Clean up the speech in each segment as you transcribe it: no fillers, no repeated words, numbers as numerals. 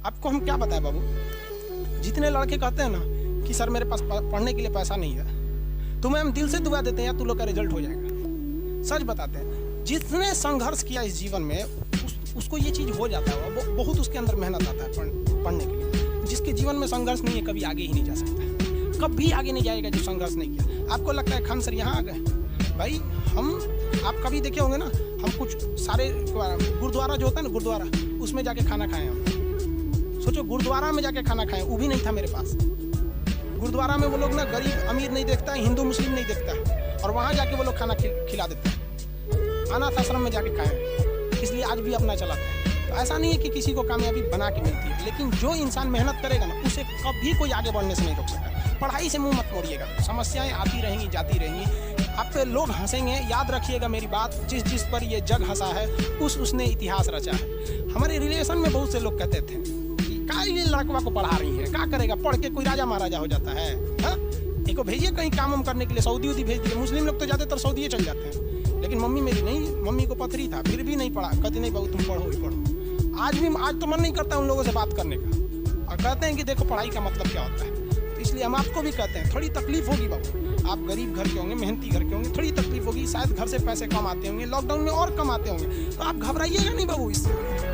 आपको हम क्या बताएं बाबू, जितने लड़के कहते हैं ना कि सर मेरे पास पढ़ने के लिए पैसा नहीं है, तुम्हें हम दिल से दुआ देते हैं यार तू लोग का रिजल्ट हो जाएगा। सच बताते हैं, जिसने संघर्ष किया इस जीवन में उसको ये चीज़ हो जाता है, वो बहुत उसके अंदर मेहनत आता है पढ़ने के लिए। जिसके जीवन में संघर्ष नहीं है कभी आगे ही नहीं जा सकता, कभी आगे नहीं जाएगा जो संघर्ष नहीं किया। आपको लगता है खान सर यहाँ आ गए, भाई हम आप कभी देखे होंगे ना, हम कुछ सारे गुरुद्वारा जो होता है ना, गुरुद्वारा उसमें जाके खाना खाएं हम। सोचो गुरुद्वारा में जाके खाना खाएं, वो भी नहीं था मेरे पास। गुरुद्वारा में वो लोग ना गरीब अमीर नहीं देखता है, हिंदू मुस्लिम नहीं देखता है, और वहाँ जाके वो लोग खाना खिला देते हैं। अनाथ आश्रम में जाके खाएं, इसलिए आज भी अपना चलाते हैं। तो ऐसा नहीं है कि किसी को कामयाबी बना के मिलती है, लेकिन जो इंसान मेहनत करेगा ना उसे कभी कोई आगे बढ़ने से नहीं रोक सकता। पढ़ाई से मुंह मत मोड़िएगा, समस्याएं आती रहेंगी जाती रहेंगी, आप पे लोग हंसेंगे। याद रखिएगा मेरी बात, जिस पर ये जग हंसा है उसने इतिहास रचा है। हमारे रिलेशन में बहुत से लोग कहते थे कि का ये लड़कवा को पढ़ा रही है, क्या करेगा, पढ़ के कोई राजा महाराजा हो जाता है। इनको भेजिए कहीं काम करने के लिए, सऊदी उदी भेज दिए। मुस्लिम लोग तो ज्यादातर सऊदी चल जाते हैं, लेकिन मम्मी मेरी नहीं, मम्मी को पथरी था फिर भी नहीं पढ़ा। कहती नहीं बाबू तुम पढ़ो ही पढ़ो। आज तो मन नहीं करता उन लोगों से बात करने का, और कहते हैं कि देखो पढ़ाई का मतलब क्या होता है। तो इसलिए हम आपको भी कहते हैं थोड़ी तकलीफ होगी बाबू, आप गरीब घर के होंगे, मेहनती घर के होंगे, थोड़ी तकलीफ होगी, शायद घर से पैसे कम आते होंगे, लॉकडाउन में और कम आते होंगे, तो आप घबराइएगा नहीं बाबू। इससे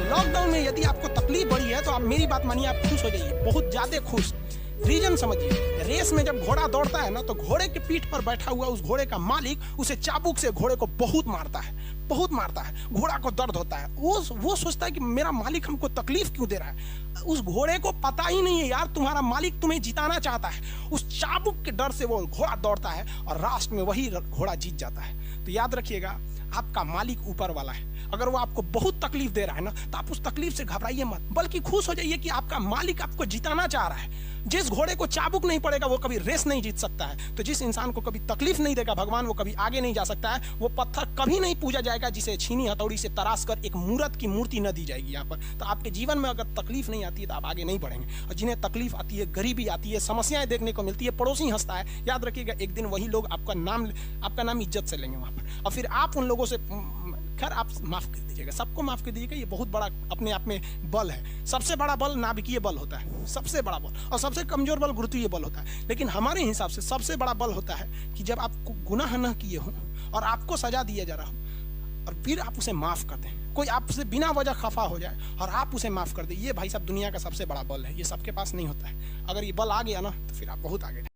लॉकडाउन में यदि आपको तकलीफ बढ़ी है तो आप मेरी बात मानिए, आप खुश हो जाइए, बहुत ज्यादा खुश। रीजन समझिए, रेस में जब घोड़ा दौड़ता है ना तो घोड़े के पीठ पर बैठा हुआ उस घोड़े का मालिक उसे चाबुक से घोड़े को बहुत मारता है, बहुत मारता है। घोड़ा को दर्द होता है, वो सोचता है कि मेरा मालिक हमको तकलीफ क्यों दे रहा है। उस घोड़े को पता ही नहीं है यार तुम्हारा मालिक तुम्हें जिताना चाहता है। उस चाबुक के डर से वो घोड़ा दौड़ता है और लास्ट में वही घोड़ा जीत जाता है। तो याद रखिएगा, आपका मालिक ऊपर वाला है। अगर वो आपको बहुत तकलीफ दे रहा है ना तो आप उस तकलीफ से घबराइए मत, बल्कि खुश हो जाइए कि आपका मालिक आपको जिताना चाह रहा है। जिस घोड़े को चाबुक नहीं पड़ेगा वो कभी रेस नहीं जीत सकता है। तो जिस इंसान को कभी तकलीफ नहीं देगा भगवान, वो कभी आगे नहीं जा सकता है। वो पत्थर कभी नहीं पूजा जाएगा जिसे छीनी हथौड़ी से तराश कर एक मूर्त की मूर्ति न दी जाएगी यहाँ पर। तो आपके जीवन में अगर तकलीफ नहीं आती है तो आप आगे नहीं बढ़ेंगे। और जिन्हें तकलीफ आती है, गरीबी आती है, समस्याएं देखने को मिलती है, पड़ोसी हंसता है, याद रखिएगा एक दिन वही लोग आपका नाम इज्जत से लेंगे वहां पर। और फिर आप उन लोगों से, खैर आप माफ कर दीजिएगा, सबको माफ कर दीजिएगा। ये बहुत बड़ा अपने आप में बल है। सबसे बड़ा बल नाभिकीय बल होता है, सबसे बड़ा बल, और सबसे कमजोर बल गुरुत्वीय बल होता है। लेकिन हमारे हिसाब से सबसे बड़ा बल होता है कि जब आप गुनाह न किए हो और आपको सजा दिया जा रहा हो और फिर आप उसे माफ कर दें। कोई आपसे बिना वजह खफा हो जाए और आप उसे माफ कर दें, ये भाई साहब दुनिया का सबसे बड़ा बल है। ये सबके पास नहीं होता है। अगर ये बल आ गया ना तो फिर आप बहुत आगे